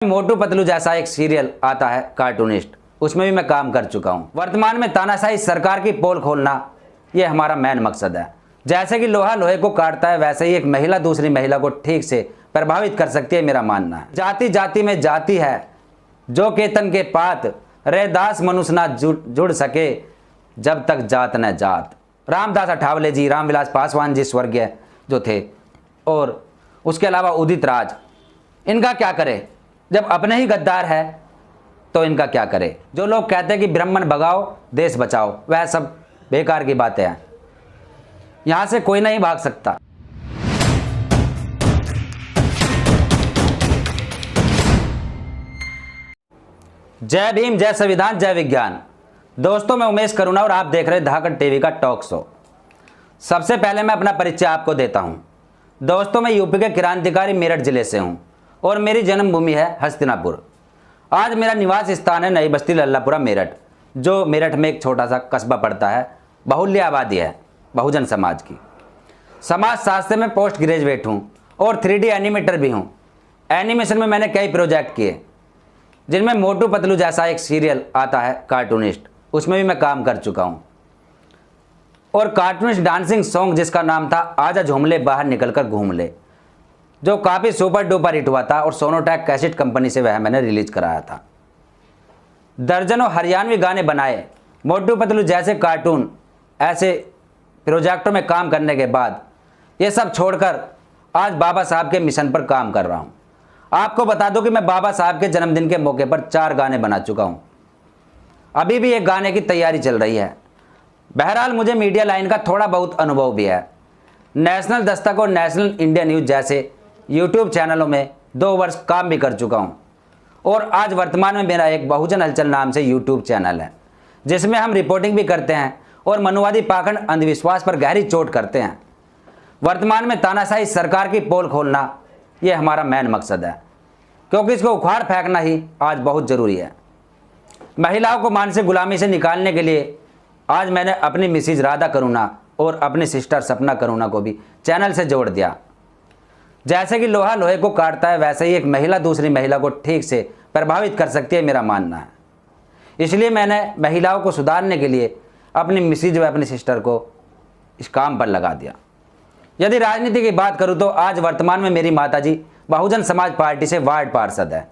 मोटू पतलू जैसा एक सीरियल आता है कार्टूनिस्ट, उसमें भी मैं काम कर चुका हूं। वर्तमान में तानाशाही सरकार की पोल खोलना ये हमारा मेन मकसद है। जैसे कि लोहा लोहे को काटता है, वैसे ही एक महिला दूसरी महिला को ठीक से प्रभावित कर सकती है, मेरा मानना है। जाति जाति में जाति है, जो केतन के पात रैदास मनुष्य ना जुड़ सके, जब तक जात न जात। रामदास अठावले जी, रामविलास पासवान जी स्वर्गीय जो थे, और उसके अलावा उदित राज, इनका क्या करे जब अपने ही गद्दार है, तो इनका क्या करे। जो लोग कहते हैं कि ब्राह्मण भगाओ देश बचाओ, वह सब बेकार की बातें हैं। यहां से कोई नहीं भाग सकता। जय भीम, जय संविधान, जय विज्ञान। दोस्तों, मैं उमेश करुणा और आप देख रहे धाकड़ टीवी का टॉक शो। सबसे पहले मैं अपना परिचय आपको देता हूं। दोस्तों, मैं यूपी के क्रांतिकारी मेरठ जिले से हूं और मेरी जन्मभूमि है हस्तिनापुर। आज मेरा निवास स्थान है नई बस्ती लल्लापुरा मेरठ, जो मेरठ में एक छोटा सा कस्बा पड़ता है। बहुल्य आबादी है बहुजन समाज की। समाज शास्त्र में पोस्ट ग्रेजुएट हूँ और 3D एनिमेटर भी हूँ। एनिमेशन में मैंने कई प्रोजेक्ट किए, जिनमें मोटू पतलू जैसा एक सीरियल आता है कार्टूनिस्ट, उसमें भी मैं काम कर चुका हूँ। और कार्टूनिस्ट डांसिंग सॉन्ग जिसका नाम था आजा झूम ले बाहर निकल कर घूम ले, जो काफ़ी सुपर डुपर हिट हुआ था और सोनोटेक कैसेट कंपनी से वह मैंने रिलीज कराया था। दर्जनों हरियाणवी गाने बनाए। मोटू पतलू जैसे कार्टून ऐसे प्रोजेक्टों में काम करने के बाद ये सब छोड़कर आज बाबा साहब के मिशन पर काम कर रहा हूँ। आपको बता दूं कि मैं बाबा साहब के जन्मदिन के मौके पर 4 गाने बना चुका हूँ। अभी भी एक गाने की तैयारी चल रही है। बहरहाल मुझे मीडिया लाइन का थोड़ा बहुत अनुभव भी है। नेशनल दस्तक और नेशनल इंडिया न्यूज़ जैसे यूट्यूब चैनलों में 2 वर्ष काम भी कर चुका हूं। और आज वर्तमान में मेरा एक बहुजन हलचल नाम से यूट्यूब चैनल है, जिसमें हम रिपोर्टिंग भी करते हैं और मनुवादी पाखंड अंधविश्वास पर गहरी चोट करते हैं। वर्तमान में तानाशाही सरकार की पोल खोलना ये हमारा मेन मकसद है, क्योंकि इसको उखाड़ फेंकना ही आज बहुत ज़रूरी है। महिलाओं को मानसिक गुलामी से निकालने के लिए आज मैंने अपनी मिसिज राधा करुणा और अपनी सिस्टर सपना करुणा को भी चैनल से जोड़ दिया। जैसे कि लोहा लोहे को काटता है, वैसे ही एक महिला दूसरी महिला को ठीक से प्रभावित कर सकती है, मेरा मानना है। इसलिए मैंने महिलाओं को सुधारने के लिए अपनी मिसिज व अपनी सिस्टर को इस काम पर लगा दिया। यदि राजनीति की बात करूं तो आज वर्तमान में मेरी माताजी बहुजन समाज पार्टी से वार्ड पार्षद है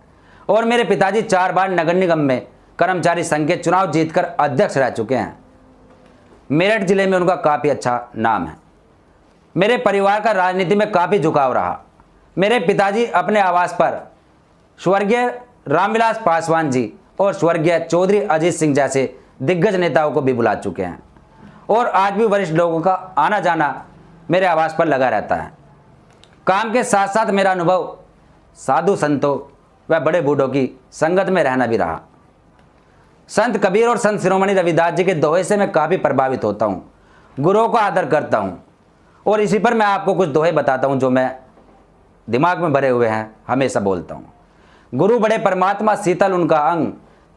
और मेरे पिताजी 4 बार नगर निगम में कर्मचारी संघ के चुनाव जीतकर अध्यक्ष रह चुके हैं। मेरठ जिले में उनका काफ़ी अच्छा नाम है। मेरे परिवार का राजनीति में काफ़ी झुकाव रहा। मेरे पिताजी अपने आवास पर स्वर्गीय रामविलास पासवान जी और स्वर्गीय चौधरी अजीत सिंह जैसे दिग्गज नेताओं को भी बुला चुके हैं और आज भी वरिष्ठ लोगों का आना जाना मेरे आवास पर लगा रहता है। काम के साथ साथ मेरा अनुभव साधु संतों व बड़े बूढ़ों की संगत में रहना भी रहा। संत कबीर और संत शिरोमणि रविदास जी के दोहे से मैं काफ़ी प्रभावित होता हूँ। गुरुओं का आदर करता हूँ और इसी पर मैं आपको कुछ दोहे बताता हूँ जो मैं दिमाग में भरे हुए हैं, हमेशा बोलता हूँ। गुरु बड़े परमात्मा शीतल उनका अंग,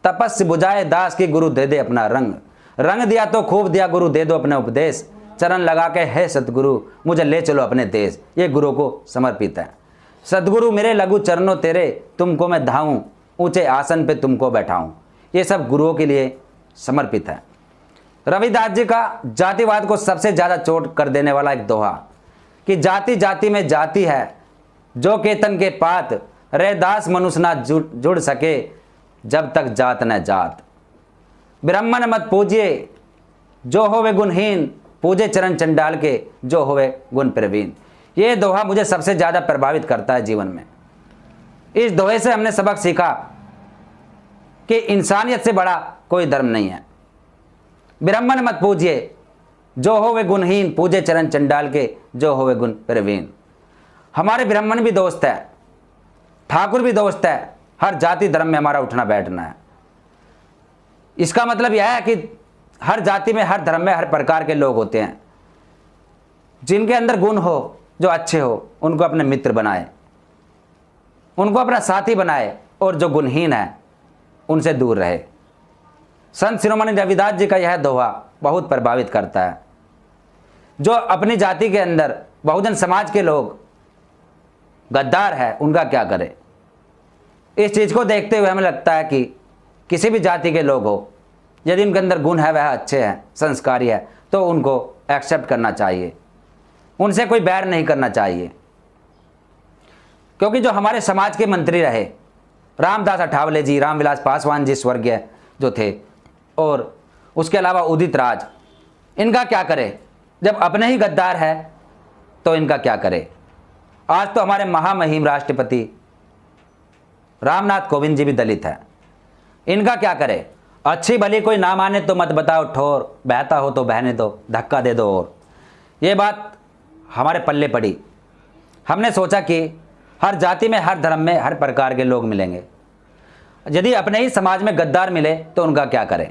तपस्या बुझाए दास की गुरु दे दे अपना रंग। रंग दिया तो खूब दिया गुरु दे दो अपने उपदेश, चरण लगा के है सतगुरु मुझे ले चलो अपने देश। ये गुरु को समर्पित है। सतगुरु मेरे लघु चरणों तेरे, तुमको मैं धाऊं ऊंचे आसन पे तुमको बैठाऊं। ये सब गुरुओं के लिए समर्पित है। रविदास जी का जातिवाद को सबसे ज़्यादा चोट कर देने वाला एक दोहा कि जाति जाति में जाति है, जो केतन के पात रैदास मनुष्य ना जुड़ सके, जब तक जात न जात। ब्राह्मण मत पूजिए जो होवे गुणहीन, पूजे चरण चंडाल के जो होवे गुण प्रवीण। ये दोहा मुझे सबसे ज़्यादा प्रभावित करता है जीवन में। इस दोहे से हमने सबक सीखा कि इंसानियत से बड़ा कोई धर्म नहीं है। ब्राह्मण मत पूजिए जो होवे गुणहीन, पूजे चरण चंडाल के जो होवे गुण प्रवीण। हमारे ब्राह्मण भी दोस्त है, ठाकुर भी दोस्त है, हर जाति धर्म में हमारा उठना बैठना है। इसका मतलब यह है कि हर जाति में हर धर्म में हर प्रकार के लोग होते हैं। जिनके अंदर गुण हो, जो अच्छे हो, उनको अपने मित्र बनाए, उनको अपना साथी बनाए, और जो गुणहीन है उनसे दूर रहे। संत शिरोमणि रविदास जी का यह दोहा बहुत प्रभावित करता है। जो अपनी जाति के अंदर बहुजन समाज के लोग गद्दार है, उनका क्या करे। इस चीज़ को देखते हुए हमें लगता है कि किसी भी जाति के लोग हो, यदि उनके अंदर गुण है, वह अच्छे हैं, संस्कारी है, तो उनको एक्सेप्ट करना चाहिए, उनसे कोई बैर नहीं करना चाहिए। क्योंकि जो हमारे समाज के मंत्री रहे, रामदास अठावले जी, रामविलास पासवान जी स्वर्गीय जो थे, और उसके अलावा उदित राज, इनका क्या करे? जब अपने ही गद्दार है तो इनका क्या करे? आज तो हमारे महामहिम राष्ट्रपति रामनाथ कोविंद जी भी दलित है, इनका क्या करे? अच्छी भली कोई ना माने तो मत बताओ ठोर, बहता हो तो बहने दो, धक्का दे दो। और ये बात हमारे पल्ले पड़ी। हमने सोचा कि हर जाति में, हर धर्म में, हर प्रकार के लोग मिलेंगे। यदि अपने ही समाज में गद्दार मिले तो उनका क्या करें,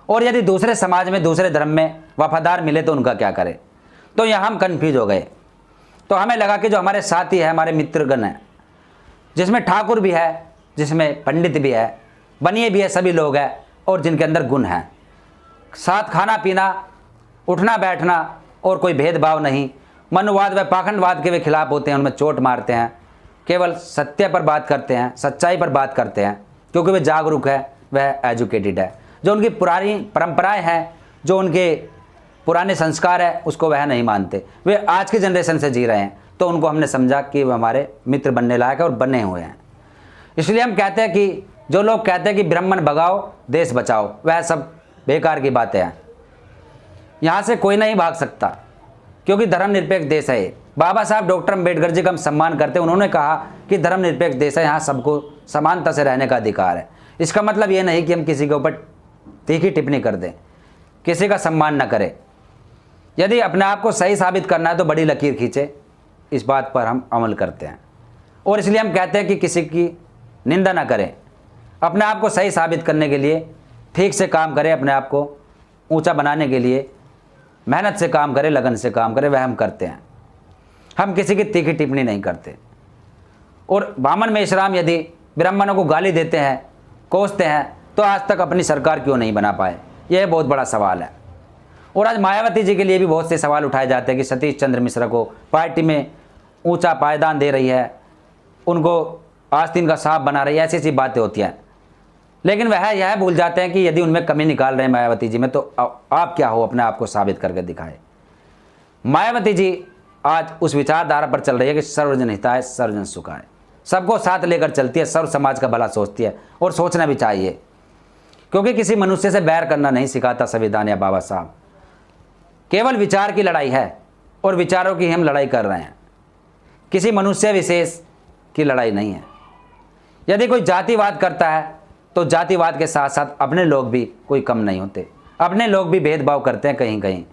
और यदि दूसरे समाज में, दूसरे धर्म में वफादार मिले तो उनका क्या करें? तो यहाँ हम कन्फ्यूज हो गए। तो हमें लगा कि जो हमारे साथी है, हमारे मित्रगण हैं, जिसमें ठाकुर भी है, जिसमें पंडित भी है, बनिए भी है, सभी लोग हैं, और जिनके अंदर गुण हैं, साथ खाना पीना, उठना बैठना, और कोई भेदभाव नहीं, मनुवाद व पाखंडवाद के वे खिलाफ होते हैं, उनमें चोट मारते हैं, केवल सत्य पर बात करते हैं, सच्चाई पर बात करते हैं, क्योंकि वे जागरूक है, वह एजुकेटेड है। जो उनकी पुरानी परंपराएं हैं, जो उनके पुराने संस्कार है, उसको वह नहीं मानते, वे आज की जनरेशन से जी रहे हैं। तो उनको हमने समझा कि वह हमारे मित्र बनने लायक है और बने हुए हैं। इसलिए हम कहते हैं कि जो लोग कहते हैं कि ब्राह्मण भगाओ देश बचाओ, वह सब बेकार की बातें हैं। यहाँ से कोई नहीं भाग सकता, क्योंकि धर्मनिरपेक्ष देश है। बाबा साहब डॉक्टर अम्बेडकर जी का हम सम्मान करते हैं। उन्होंने कहा कि धर्मनिरपेक्ष देश है, यहाँ सबको समानता से रहने का अधिकार है। इसका मतलब ये नहीं कि हम किसी के ऊपर तीखी टिप्पणी कर दें, किसी का सम्मान न करें। यदि अपने आप को सही साबित करना है तो बड़ी लकीर खींचे, इस बात पर हम अमल करते हैं। और इसलिए हम कहते हैं कि किसी की निंदा ना करें, अपने आप को सही साबित करने के लिए ठीक से काम करें, अपने आप को ऊंचा बनाने के लिए मेहनत से काम करें, लगन से काम करें, वह हम करते हैं। हम किसी की तीखी टिप्पणी नहीं करते। और वामन मेश्राम यदि ब्राह्मणों को गाली देते हैं, कोसते हैं, तो आज तक अपनी सरकार क्यों नहीं बना पाए? यह बहुत बड़ा सवाल है। और आज मायावती जी के लिए भी बहुत से सवाल उठाए जाते हैं कि सतीश चंद्र मिश्रा को पार्टी में ऊंचा पायदान दे रही है, उनको आस्तीन का सांप बना रही है, ऐसी ऐसी बातें होती हैं। लेकिन वह यह भूल जाते हैं कि यदि उनमें कमी निकाल रहे हैं मायावती जी में, तो आप क्या हो? अपने आप को साबित करके दिखाए। मायावती जी आज उस विचारधारा पर चल रही है कि सर्वजन हिताय सर्वजन सुखाय, सबको साथ लेकर चलती है, सर्व समाज का भला सोचती है, और सोचना भी चाहिए, क्योंकि किसी मनुष्य से बैर करना नहीं सिखाता संविधान या बाबा साहब। केवल विचार की लड़ाई है, और विचारों की हम लड़ाई कर रहे हैं, किसी मनुष्य विशेष की लड़ाई नहीं है। यदि कोई जातिवाद करता है तो जातिवाद के साथ साथ अपने लोग भी कोई कम नहीं होते, अपने लोग भी भेदभाव करते हैं कहीं कहीं।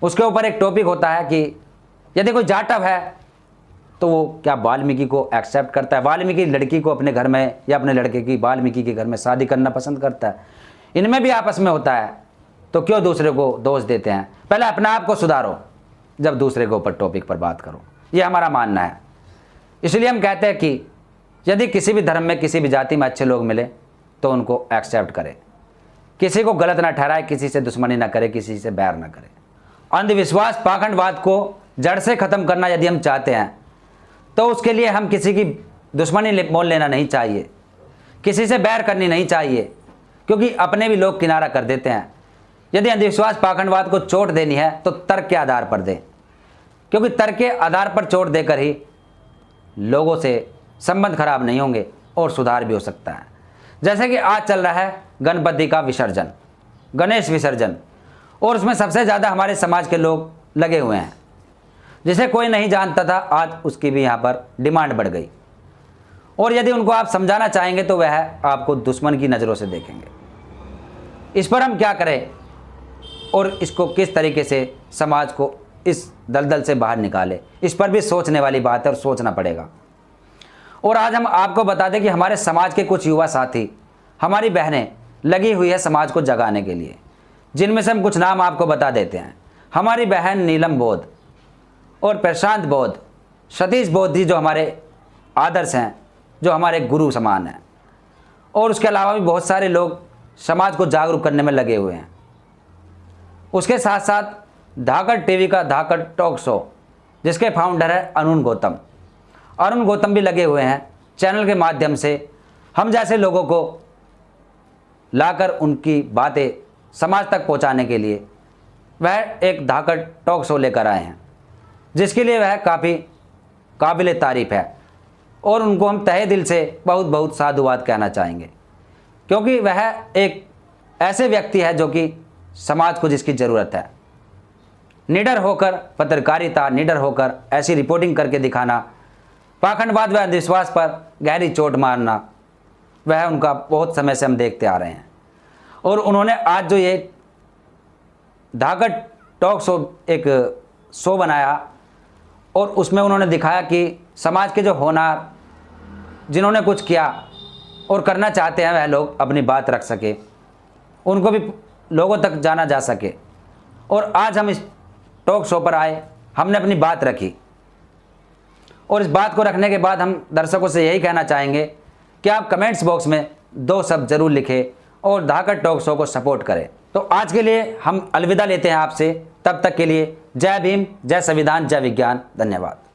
उसके ऊपर एक टॉपिक होता है कि यदि कोई जाटव है तो वो क्या वाल्मीकि को एक्सेप्ट करता है? वाल्मीकि लड़की को अपने घर में या अपने लड़के की वाल्मीकि के घर में शादी करना पसंद करता है? इनमें भी आपस में होता है, तो क्यों दूसरे को दोष देते हैं? पहले अपने आप को सुधारो, जब दूसरे के ऊपर टॉपिक पर बात करो। ये हमारा मानना है। इसलिए हम कहते हैं कि यदि किसी भी धर्म में, किसी भी जाति में अच्छे लोग मिले तो उनको एक्सेप्ट करें, किसी को गलत ना ठहराए, किसी से दुश्मनी ना करे, किसी से बैर ना करे। अंधविश्वास, पाखंडवाद को जड़ से खत्म करना यदि हम चाहते हैं तो उसके लिए हम किसी की दुश्मनी मोल लेना नहीं चाहिए, किसी से बैर करनी नहीं चाहिए, क्योंकि अपने भी लोग किनारा कर देते हैं। यदि अंधविश्वास, पाखंडवाद को चोट देनी है तो तर्क के आधार पर दें, क्योंकि तर्क के आधार पर चोट देकर ही लोगों से संबंध खराब नहीं होंगे और सुधार भी हो सकता है। जैसे कि आज चल रहा है गणपति का विसर्जन, गणेश विसर्जन, और उसमें सबसे ज़्यादा हमारे समाज के लोग लगे हुए हैं। जिसे कोई नहीं जानता था, आज उसकी भी यहाँ पर डिमांड बढ़ गई। और यदि उनको आप समझाना चाहेंगे तो वह आपको दुश्मन की नज़रों से देखेंगे। इस पर हम क्या करें और इसको किस तरीके से समाज को इस दलदल से बाहर निकाले, इस पर भी सोचने वाली बात है और सोचना पड़ेगा। और आज हम आपको बता दें कि हमारे समाज के कुछ युवा साथी, हमारी बहनें लगी हुई है समाज को जगाने के लिए, जिनमें से हम कुछ नाम आपको बता देते हैं। हमारी बहन नीलम बोध और प्रशांत बोध, सतीश बोध जी जो हमारे आदर्श हैं, जो हमारे गुरु समान हैं, और उसके अलावा भी बहुत सारे लोग समाज को जागरूक करने में लगे हुए हैं। उसके साथ साथ धाकड़ टीवी का धाकड़ टॉक शो, जिसके फाउंडर है अरुण गौतम भी लगे हुए हैं। चैनल के माध्यम से हम जैसे लोगों को लाकर उनकी बातें समाज तक पहुंचाने के लिए वह एक धाकड़ टॉक शो लेकर आए हैं, जिसके लिए वह काफ़ी काबिल तारीफ़ है और उनको हम तहे दिल से बहुत बहुत साधुवाद कहना चाहेंगे, क्योंकि वह एक ऐसे व्यक्ति है जो कि समाज को जिसकी ज़रूरत है। निडर होकर पत्रकारिता, निडर होकर ऐसी रिपोर्टिंग करके दिखाना, पाखंडवाद व अंधविश्वास पर गहरी चोट मारना, वह उनका बहुत समय से हम देखते आ रहे हैं। और उन्होंने आज जो ये धाकड़ टॉक शो एक शो बनाया और उसमें उन्होंने दिखाया कि समाज के जो होनहार जिन्होंने कुछ किया और करना चाहते हैं वह लोग अपनी बात रख सके, उनको भी लोगों तक जाना जा सके। और आज हम इस टॉक शो पर आए, हमने अपनी बात रखी और इस बात को रखने के बाद हम दर्शकों से यही कहना चाहेंगे कि आप कमेंट्स बॉक्स में 2 शब्द जरूर लिखें और धाकड़ टॉक शो को सपोर्ट करें। तो आज के लिए हम अलविदा लेते हैं आपसे, तब तक के लिए जय भीम, जय संविधान, जय विज्ञान, धन्यवाद।